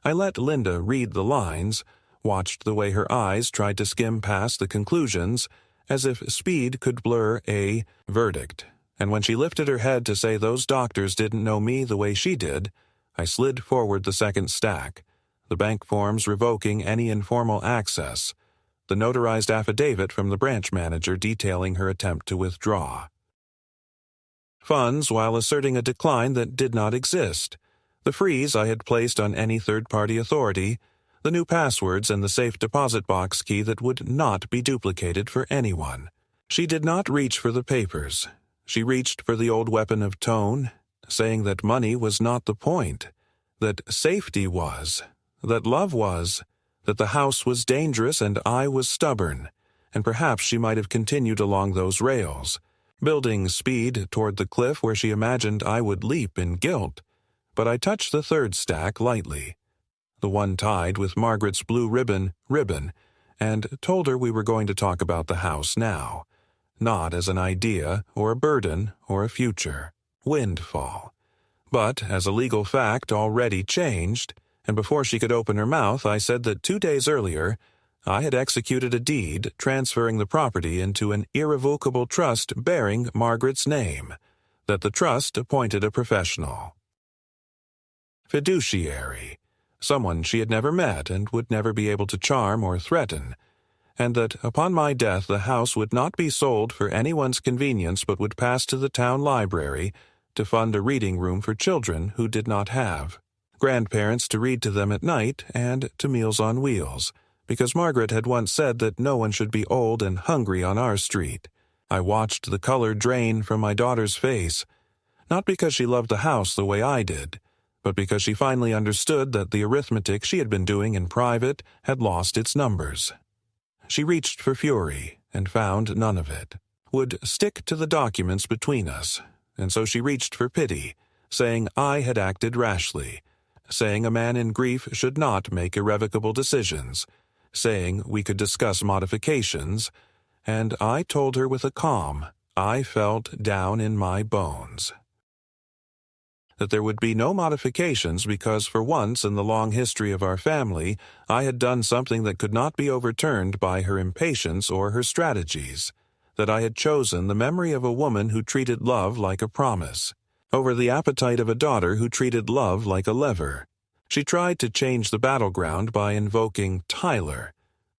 I let Linda read the lines, watched the way her eyes tried to skim past the conclusions, as if speed could blur a verdict. And when she lifted her head to say those doctors didn't know me the way she did, I slid forward the second stack, the bank forms revoking any informal access, the notarized affidavit from the branch manager detailing her attempt to withdraw funds while asserting a decline that did not exist, the freeze I had placed on any third-party authority, the new passwords and the safe deposit box key that would not be duplicated for anyone. She did not reach for the papers. She reached for the old weapon of tone, saying that money was not the point, that safety was, that love was, that the house was dangerous and I was stubborn, and perhaps she might have continued along those rails, building speed toward the cliff where she imagined I would leap in guilt. But I touched the third stack lightly, the one tied with Margaret's blue ribbon, and told her we were going to talk about the house now, not as an idea or a burden or a future windfall, but as a legal fact already changed, and before she could open her mouth I said that 2 days earlier I had executed a deed transferring the property into an irrevocable trust bearing Margaret's name, that the trust appointed a professional fiduciary, someone she had never met and would never be able to charm or threaten, and that upon my death the house would not be sold for anyone's convenience but would pass to the town library to fund a reading room for children who did not have grandparents to read to them at night and to Meals on Wheels, because Margaret had once said that no one should be old and hungry on our street. I watched the color drain from my daughter's face, not because she loved the house the way I did, but because she finally understood that the arithmetic she had been doing in private had lost its numbers. She reached for fury and found none of it, would stick to the documents between us, and so she reached for pity, saying I had acted rashly, saying a man in grief should not make irrevocable decisions, saying we could discuss modifications, and I told her with a calm I felt down in my bones that there would be no modifications because for once in the long history of our family I had done something that could not be overturned by her impatience or her strategies, that I had chosen the memory of a woman who treated love like a promise, over the appetite of a daughter who treated love like a lever. She tried to change the battleground by invoking Tyler,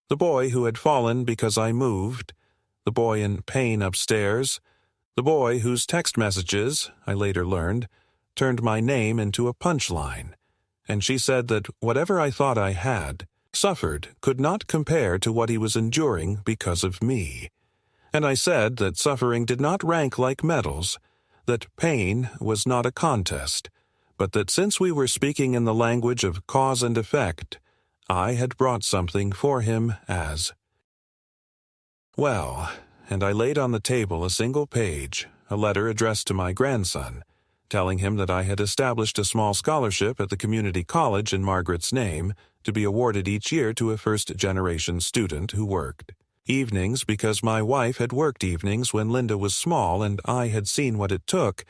the boy who had fallen because I moved, the boy in pain upstairs, the boy whose text messages, I later learned, turned my name into a punchline, and she said that whatever I thought I had suffered could not compare to what he was enduring because of me. And I said that suffering did not rank like medals, that pain was not a contest, but that since we were speaking in the language of cause and effect, I had brought something for him as well, and I laid on the table a single page, a letter addressed to my grandson, telling him that I had established a small scholarship at the community college in Margaret's name to be awarded each year to a first-generation student who worked evenings because my wife had worked evenings when Linda was small and I had seen what it took,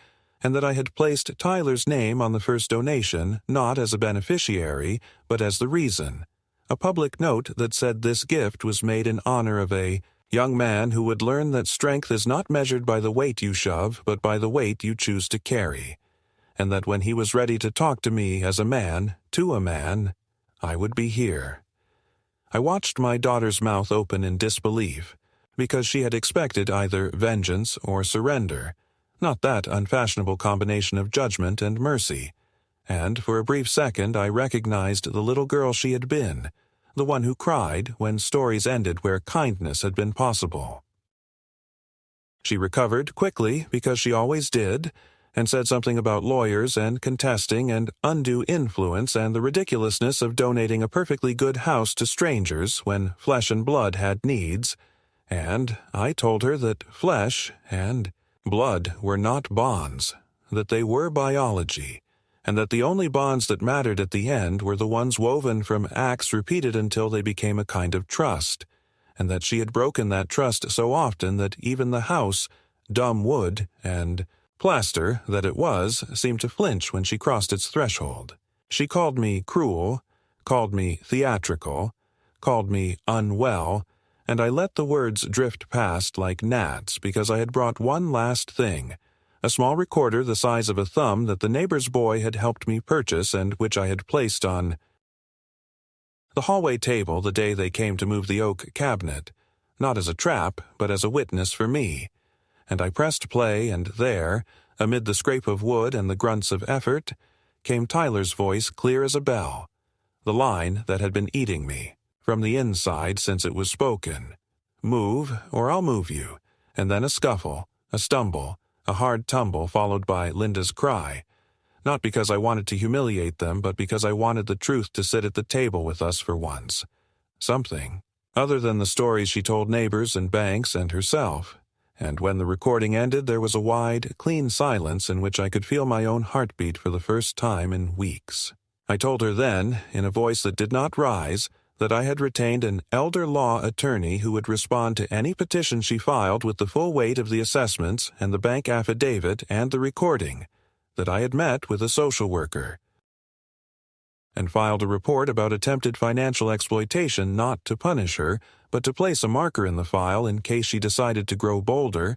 and that I had placed Tyler's name on the first donation not as a beneficiary but as the reason, a public note that said this gift was made in honor of a young man who would learn that strength is not measured by the weight you shove but by the weight you choose to carry, and that when he was ready to talk to me as a man, to a man, I would be here. I watched my daughter's mouth open in disbelief, because she had expected either vengeance or surrender, not that unfashionable combination of judgment and mercy, and for a brief second I recognized the little girl she had been, the one who cried when stories ended where kindness had been possible. She recovered quickly, because she always did, and said something about lawyers and contesting and undue influence and the ridiculousness of donating a perfectly good house to strangers when flesh and blood had needs, and I told her that flesh and blood were not bonds, that they were biology, and that the only bonds that mattered at the end were the ones woven from acts repeated until they became a kind of trust, and that she had broken that trust so often that even the house, dumb wood and plaster that it was, seemed to flinch when she crossed its threshold. She called me cruel, called me theatrical, called me unwell, and I let the words drift past like gnats because I had brought one last thing, a small recorder the size of a thumb that the neighbor's boy had helped me purchase and which I had placed on the hallway table the day they came to move the oak cabinet, not as a trap, but as a witness for me. And I pressed play, and there, amid the scrape of wood and the grunts of effort, came Tyler's voice clear as a bell, the line that had been eating me, from the inside since it was spoken. Move, or I'll move you. And then a scuffle, a stumble, a hard tumble followed by Linda's cry. Not because I wanted to humiliate them, but because I wanted the truth to sit at the table with us for once. Something, other than the stories she told neighbors and banks and herself. And when the recording ended, there was a wide, clean silence in which I could feel my own heartbeat for the first time in weeks. I told her then, in a voice that did not rise, that I had retained an elder law attorney who would respond to any petition she filed with the full weight of the assessments and the bank affidavit and the recording, that I had met with a social worker, and filed a report about attempted financial exploitation not to punish her, but to place a marker in the file in case she decided to grow bolder,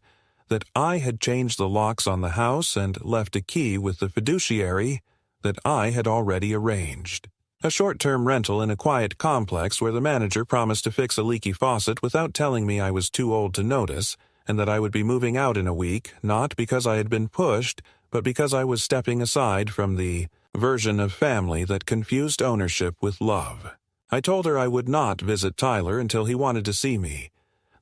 that I had changed the locks on the house and left a key with the fiduciary that I had already arranged. A short-term rental in a quiet complex where the manager promised to fix a leaky faucet without telling me I was too old to notice, and that I would be moving out in a week, not because I had been pushed, but because I was stepping aside from the version of family that confused ownership with love. I told her I would not visit Tyler until he wanted to see me,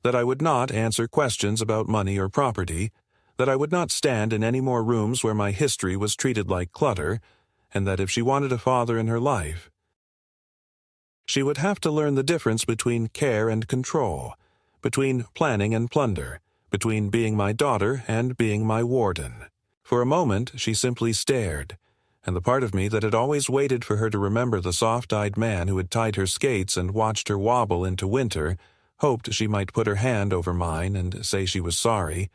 that I would not answer questions about money or property, that I would not stand in any more rooms where my history was treated like clutter, and that if she wanted a father in her life, she would have to learn the difference between care and control, between planning and plunder, between being my daughter and being my warden. For a moment she simply stared, and the part of me that had always waited for her to remember the soft-eyed man who had tied her skates and watched her wobble into winter hoped she might put her hand over mine and say she was sorry,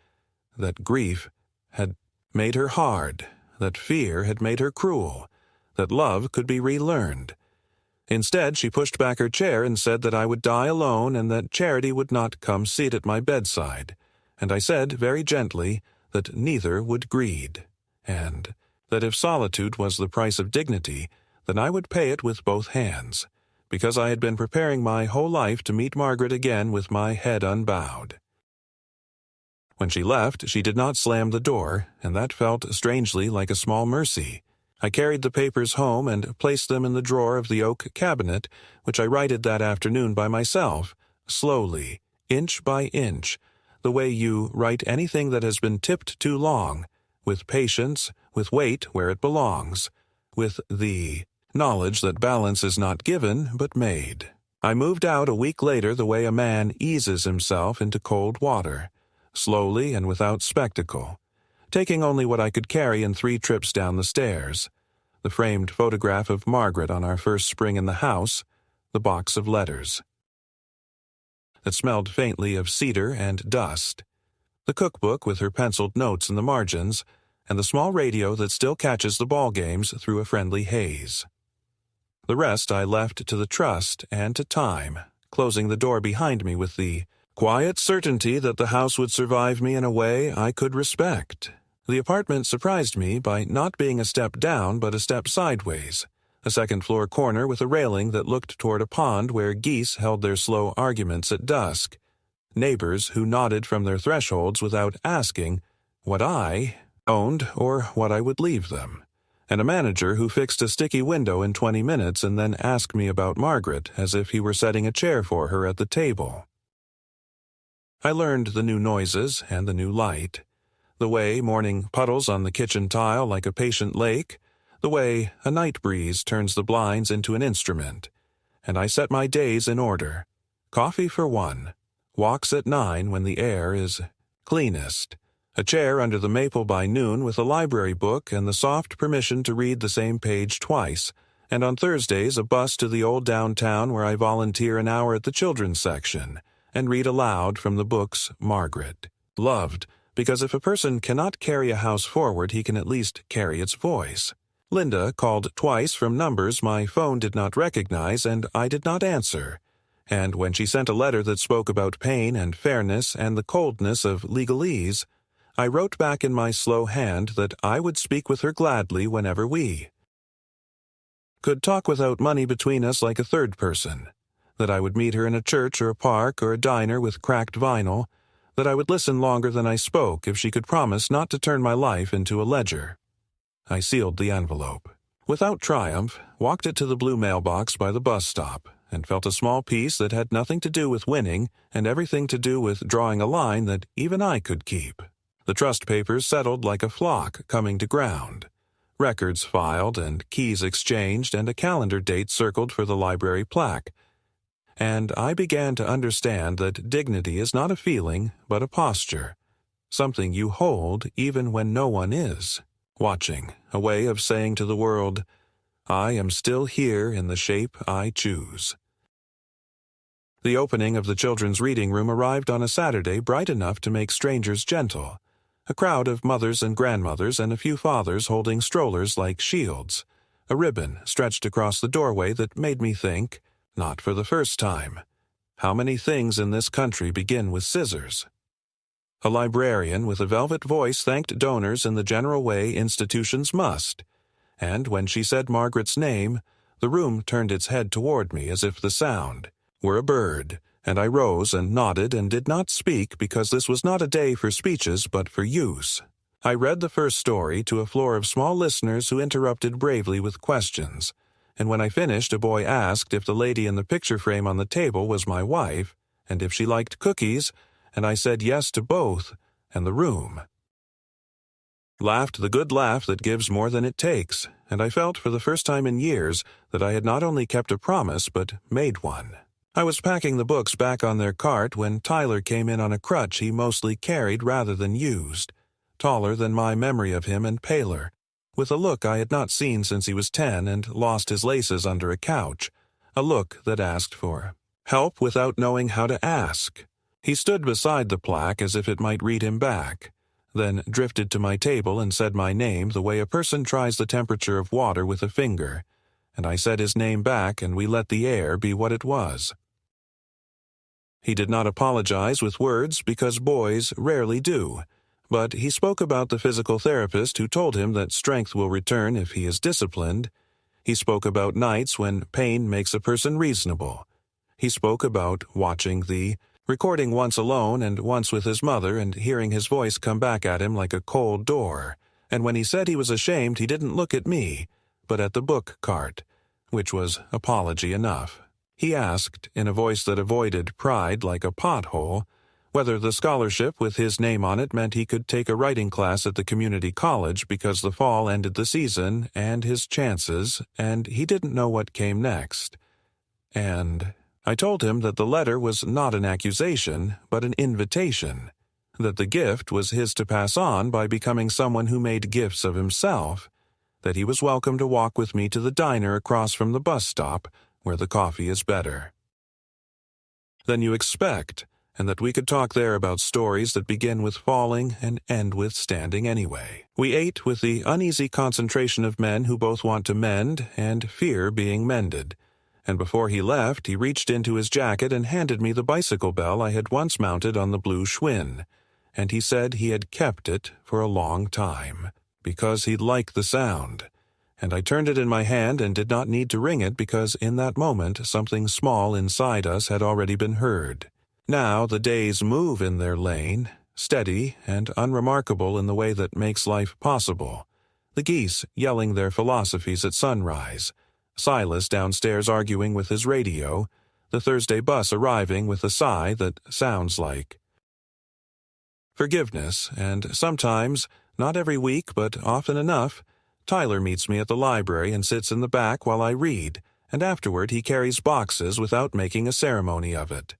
that grief had made her hard, that fear had made her cruel, that love could be relearned. Instead, she pushed back her chair and said that I would die alone and that Charity would not come sit at my bedside, and I said very gently that neither would greed, and that if solitude was the price of dignity, then I would pay it with both hands, because I had been preparing my whole life to meet Margaret again with my head unbowed. When she left, she did not slam the door, and that felt strangely like a small mercy. I carried the papers home and placed them in the drawer of the oak cabinet, which I righted that afternoon by myself, slowly, inch by inch, the way you write anything that has been tipped too long, with patience, with weight where it belongs, with the knowledge that balance is not given but made. I moved out a week later the way a man eases himself into cold water, slowly and without spectacle, taking only what I could carry in 3 trips down the stairs, the framed photograph of Margaret on our first spring in the house, the box of letters that smelled faintly of cedar and dust, the cookbook with her penciled notes in the margins, and the small radio that still catches the ball games through a friendly haze. The rest I left to the trust and to time, closing the door behind me with the quiet certainty that the house would survive me in a way I could respect. The apartment surprised me by not being a step down but a step sideways, a second-floor corner with a railing that looked toward a pond where geese held their slow arguments at dusk, neighbors who nodded from their thresholds without asking what I owned or what I would leave them, and a manager who fixed a sticky window in 20 minutes and then asked me about Margaret as if he were setting a chair for her at the table. I learned the new noises and the new light, the way morning puddles on the kitchen tile like a patient lake, the way a night breeze turns the blinds into an instrument, and I set my days in order. Coffee for 1, walks at 9 when the air is cleanest, a chair under the maple by noon with a library book and the soft permission to read the same page twice, and on Thursdays a bus to the old downtown where I volunteer an hour at the children's section and read aloud from the books Margaret loved, because if a person cannot carry a house forward, he can at least carry its voice. Linda called twice from numbers my phone did not recognize, and I did not answer, And when she sent a letter that spoke about pain and fairness and the coldness of legalese, I wrote back in my slow hand that I would speak with her gladly whenever we could talk without money between us like a third person, that I would meet her in a church or a park or a diner with cracked vinyl, that I would listen longer than I spoke if she could promise not to turn my life into a ledger. I sealed the envelope. Without triumph, walked it to the blue mailbox by the bus stop, and felt a small piece that had nothing to do with winning and everything to do with drawing a line that even I could keep. The trust papers settled like a flock coming to ground. Records filed and keys exchanged and a calendar date circled for the library plaque. And I began to understand that dignity is not a feeling, but a posture, something you hold even when no one is watching, a way of saying to the world, I am still here in the shape I choose. The opening of the children's reading room arrived on a Saturday bright enough to make strangers gentle. A crowd of mothers and grandmothers and a few fathers holding strollers like shields. A ribbon stretched across the doorway that made me think, not for the first time, how many things in this country begin with scissors? A librarian with a velvet voice thanked donors in the general way institutions must, and when she said Margaret's name, the room turned its head toward me as if the sound were a bird, and I rose and nodded and did not speak because this was not a day for speeches but for use. I read the first story to a floor of small listeners who interrupted bravely with questions, and when I finished a boy asked if the lady in the picture frame on the table was my wife, and if she liked cookies, and I said yes to both, and the room laughed the good laugh that gives more than it takes, and I felt for the first time in years that I had not only kept a promise but made one. I was packing the books back on their cart when Tyler came in on a crutch he mostly carried rather than used, taller than my memory of him and paler, with a look I had not seen since he was 10 and lost his laces under a couch, a look that asked for help without knowing how to ask. He stood beside the plaque as if it might read him back, then drifted to my table and said my name the way a person tries the temperature of water with a finger, and I said his name back and we let the air be what it was. He did not apologize with words because boys rarely do, but he spoke about the physical therapist who told him that strength will return if he is disciplined. He spoke about nights when pain makes a person reasonable. He spoke about watching the recording once alone and once with his mother and hearing his voice come back at him like a cold door, and when he said he was ashamed he didn't look at me, but at the book cart, which was apology enough. He asked, in a voice that avoided pride like a pothole, whether the scholarship with his name on it meant he could take a writing class at the community college because the fall ended the season and his chances, and he didn't know what came next. And I told him that the letter was not an accusation, but an invitation, that the gift was his to pass on by becoming someone who made gifts of himself, that he was welcome to walk with me to the diner across from the bus stop, where the coffee is better than you expect, and that we could talk there about stories that begin with falling and end with standing anyway. We ate with the uneasy concentration of men who both want to mend and fear being mended, and before he left he reached into his jacket and handed me the bicycle bell I had once mounted on the blue Schwinn, and he said he had kept it for a long time, because he liked the sound. And I turned it in my hand and did not need to ring it because in that moment something small inside us had already been heard. Now the days move in their lane, steady and unremarkable in the way that makes life possible. The geese yelling their philosophies at sunrise, Silas downstairs arguing with his radio, the Thursday bus arriving with a sigh that sounds like forgiveness, and sometimes, not every week but often enough, Tyler meets me at the library and sits in the back while I read, and afterward he carries boxes without making a ceremony of it.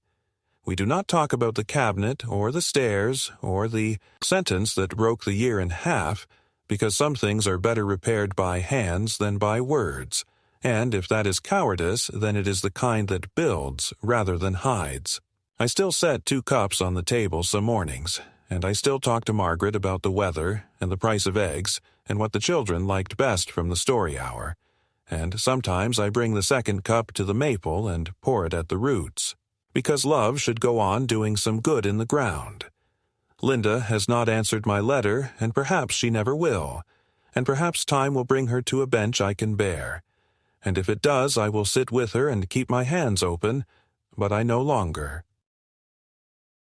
We do not talk about the cabinet or the stairs or the sentence that broke the year in half, because some things are better repaired by hands than by words, and if that is cowardice, then it is the kind that builds rather than hides. I still set 2 cups on the table some mornings, and I still talk to Margaret about the weather and the price of eggs and what the children liked best from the story hour, and sometimes I bring the 2nd cup to the maple and pour it at the roots. because love should go on doing some good in the ground. Linda has not answered my letter, and perhaps she never will, and perhaps time will bring her to a bench I can bear. And if it does, I will sit with her and keep my hands open, but I no longer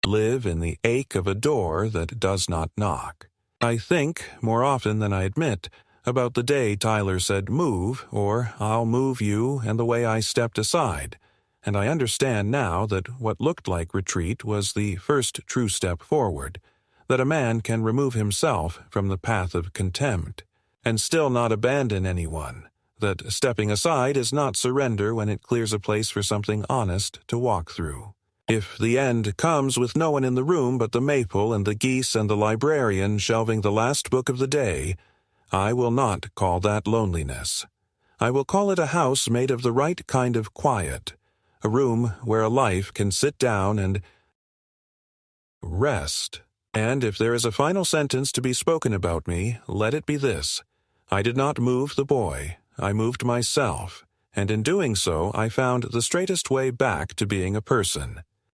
live in the ache of a door that does not knock. I think, more often than I admit, about the day Tyler said move, or I'll move you, and the way I stepped aside, and I understand now that what looked like retreat was the first true step forward, that a man can remove himself from the path of contempt, and still not abandon anyone, that stepping aside is not surrender when it clears a place for something honest to walk through. If the end comes with no one in the room but the maple and the geese and the librarian shelving the last book of the day, I will not call that loneliness. I will call it a house made of the right kind of quiet, a room where a life can sit down and rest. And if there is a final sentence to be spoken about me, let it be this: I did not move the boy, I moved myself, and in doing so I found the straightest way back to being a person.